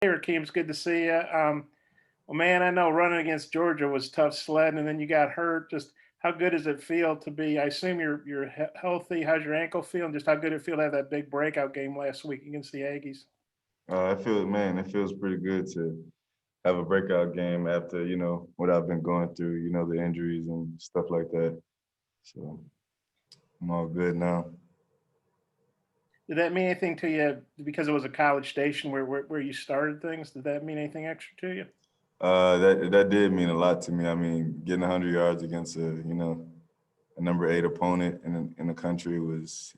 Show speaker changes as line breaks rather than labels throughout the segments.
Hey, Rakeem, it's good to see you. Well, man, I know running against Georgia was tough sledding, and then you got hurt. Just how good does it feel to be? I assume you're healthy. How's your ankle feeling? Just how good it feel to have that big breakout game last week against the Aggies?
It feels pretty good to have a breakout game after, what I've been going through, the injuries and stuff like that. So I'm all good now.
Did that mean anything to you because it was a college station where you started things? Did that mean anything extra to you?
That did mean a lot to me. I mean, getting 100 yards against a number 8 opponent in the country was,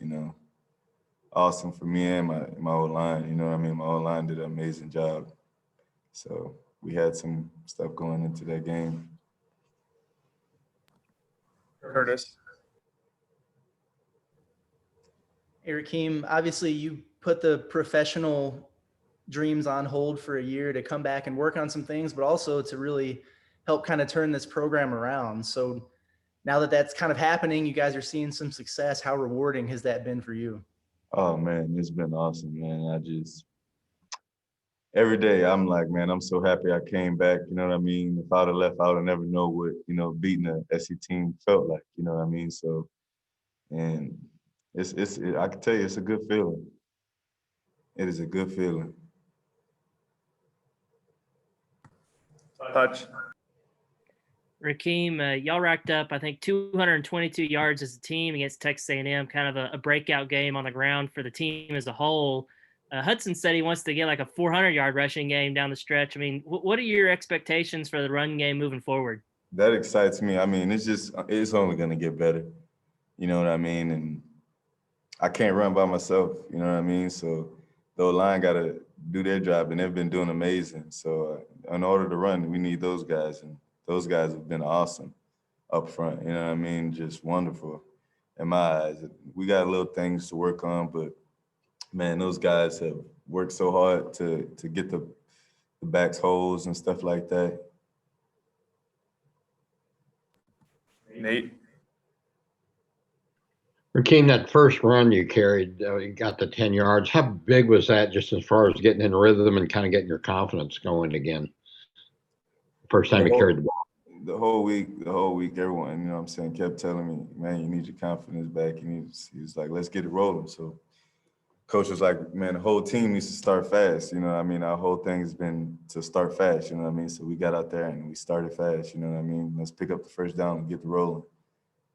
awesome for me and my old line. You know what I mean? My old line did an amazing job. So we had some stuff going into that game.
Curtis.
Hey, Rakeem, obviously you put the professional dreams on hold for a year to come back and work on some things, but also to really help kind of turn this program around. So now that that's kind of happening, you guys are seeing some success. How rewarding has that been for you?
Oh man, it's been awesome, man. Every day I'm like, man, I'm so happy I came back. You know what I mean? If I'd have left, I would never know what, beating a SC team felt like. You know what I mean? So, and I can tell you, it's a good feeling. It is a good feeling.
Touch.
Rakeem, y'all racked up, I think, 222 yards as a team against Texas A&M, kind of a breakout game on the ground for the team as a whole. Hudson said he wants to get like a 400-yard rushing game down the stretch. I mean, what are your expectations for the run game moving forward?
That excites me. I mean, it's only going to get better. You know what I mean? And I can't run by myself. You know what I mean? So the line got to do their job, and they've been doing amazing. So in order to run, we need those guys, and those guys have been awesome up front. You know what I mean? Just wonderful in my eyes. We got little things to work on, but man, those guys have worked so hard to get the backs holes and stuff like that.
Nate.
Rakeem, that first run you carried, you got the 10 yards. How big was that just as far as getting in rhythm and kind of getting your confidence going again? First time
The
you carried
whole,
the ball.
the whole week, everyone, kept telling me, man, you need your confidence back. He's like, let's get it rolling. So coach was like, man, the whole team needs to start fast. You know what I mean? Our whole thing has been to start fast, you know what I mean? So we got out there and we started fast, you know what I mean? Let's pick up the first down and get the rolling.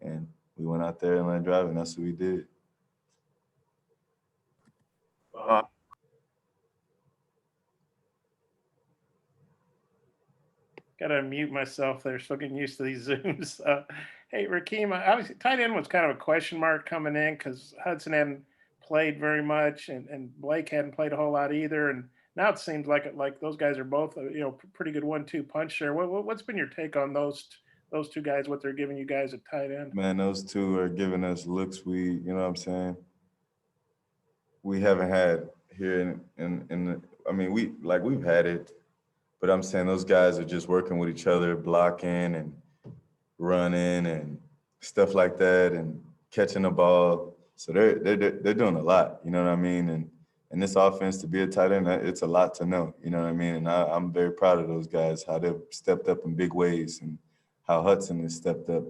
And we went out there and let drive, and that's what we did.
Got to mute myself there. Still getting used to these Zooms. Hey, Rakeem, obviously tight end was kind of a question mark coming in because Hudson hadn't played very much, and Blake hadn't played a whole lot either. And now it seems like those guys are both pretty good 1-2 punch there. What's been your take on those two guys? What they're giving you guys at tight end?
Man, those two are giving us looks you know what I'm saying? We haven't had here in the, I mean, we've had it, but I'm saying those guys are just working with each other, blocking and running and stuff like that, and catching the ball. So they're doing a lot. You know what I mean? And this offense, to be a tight end, it's a lot to know. You know what I mean? And I'm very proud of those guys, how they've stepped up in big ways, and how Hudson has stepped up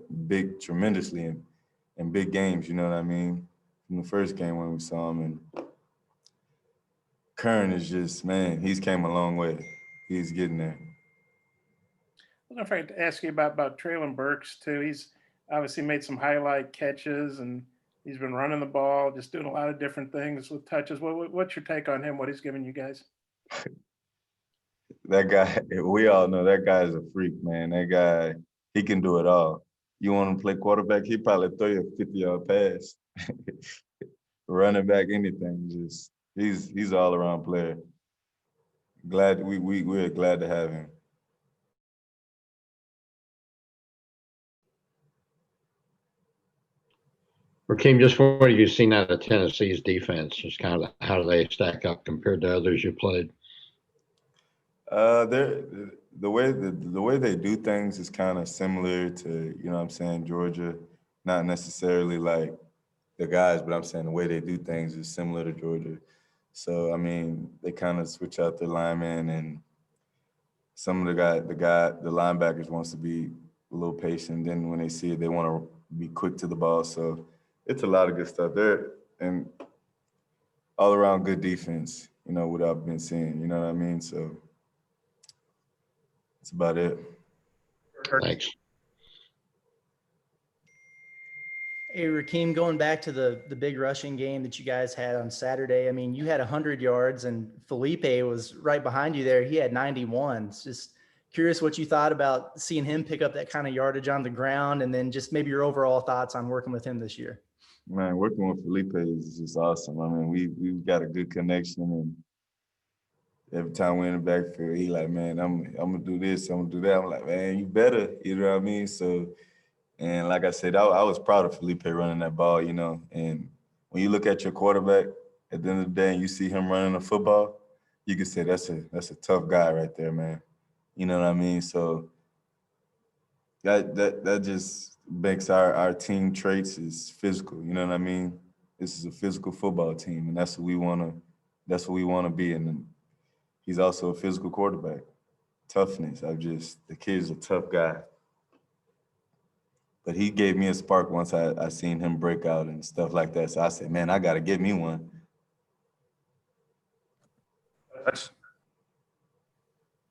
tremendously in big games. You know what I mean? From the first game when we saw him, and Kern is just, man, he's came a long way. He's getting there.
I was afraid to ask you about Traylon Burks too. He's obviously made some highlight catches, and he's been running the ball, just doing a lot of different things with touches. What's your take on him? What he's giving you guys?
That guy, we all know that guy is a freak, man. That guy, he can do it all. You want him to play quarterback, he probably throw you a 50-yard pass. Running back, anything. Just he's all around player. Glad we're glad to have him.
Rakeem, just what have you seen out of Tennessee's defense? Just kind of how do they stack up compared to others you played?
They're the way they do things is kind of similar to, you know what I'm saying, Georgia. Not necessarily like the guys, but I'm saying the way they do things is similar to Georgia. So, I mean, they kind of switch out their linemen, and some of the linebackers wants to be a little patient. Then when they see it, they want to be quick to the ball. So it's a lot of good stuff there, and all around good defense, what I've been seeing, you know what I mean? So that's about it.
Thanks.
Hey, Rakeem, going back to the big rushing game that you guys had on Saturday, I mean, you had 100 yards and Felipe was right behind you there. He had 91. It's just curious what you thought about seeing him pick up that kind of yardage on the ground, and then just maybe your overall thoughts on working with him this year.
Man, working with Felipe is just awesome. I mean, we've got a good connection, and every time we're in the backfield, he like, man, I'm gonna do this, I'm gonna do that. I'm like, man, you better, you know what I mean? So, and like I said, I was proud of Felipe running that ball, and when you look at your quarterback at the end of the day and you see him running the football, you can say that's a tough guy right there, man. You know what I mean? So that just makes our team traits is physical, you know what I mean? This is a physical football team, and that's what we wanna be. And he's also a physical quarterback. Toughness. The kid's a tough guy. But he gave me a spark once I seen him break out and stuff like that. So I said, man, I got to get me one.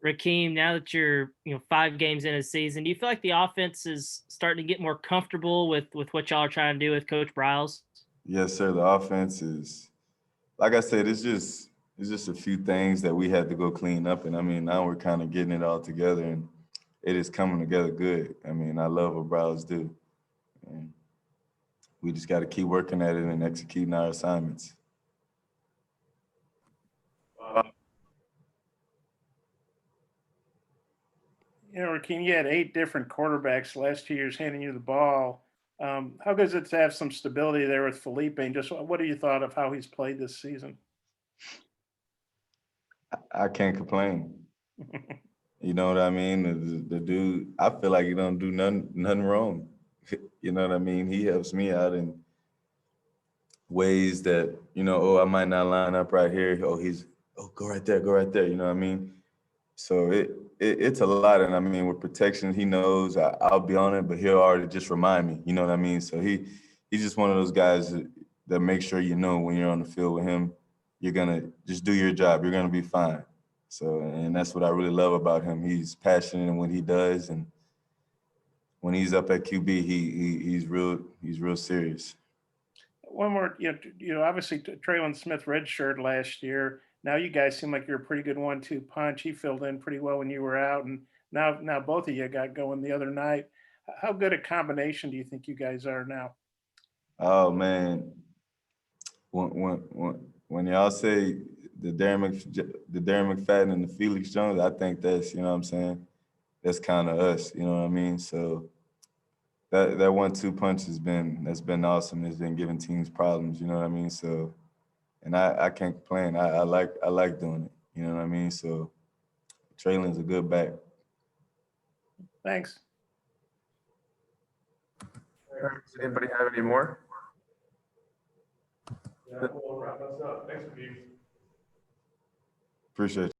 Rakeem, now that you're 5 games into the season, do you feel like the offense is starting to get more comfortable with what y'all are trying to do with Coach Bryles?
Yes, sir. The offense is, like I said, it's just a few things that we had to go clean up. And I mean, now we're kind of getting it all together, and it is coming together good. I mean, I love what Bryles do. And we just got to keep working at it and executing our assignments.
Rakeem, you had 8 different quarterbacks the last 2 years handing you the ball. How good is it to have some stability there with Felipe? And just what are you thought of how he's played this season?
I can't complain. You know what I mean? The dude, I feel like he don't do nothing wrong. You know what I mean? He helps me out in ways that, I might not line up right here. Go right there, you know what I mean? So it's a lot. And I mean, with protection, he knows I'll be on it, but he'll already just remind me, you know what I mean? So he's just one of those guys that make sure when you're on the field with him, you're gonna just do your job. You're gonna be fine. So, and that's what I really love about him. He's passionate in what he does, and when he's up at QB, he's real serious.
One more, obviously Trelon Smith redshirted last year. Now you guys seem like you're a pretty good 1-2 punch. He filled in pretty well when you were out, and now both of you got going the other night. How good a combination do you think you guys are now?
Oh man, when y'all say the Darren McFadden and the Felix Jones, I think that's, what I'm saying, that's kind of us, you know what I mean? So that 1-2 punch that's been awesome. It's been giving teams problems, you know what I mean? So, and I can't complain. I like doing it, you know what I mean? So Trelon's a good back.
Thanks.
Does anybody have any more?
Yeah, we'll wrap us up. Thanks, Steve.
Appreciate you.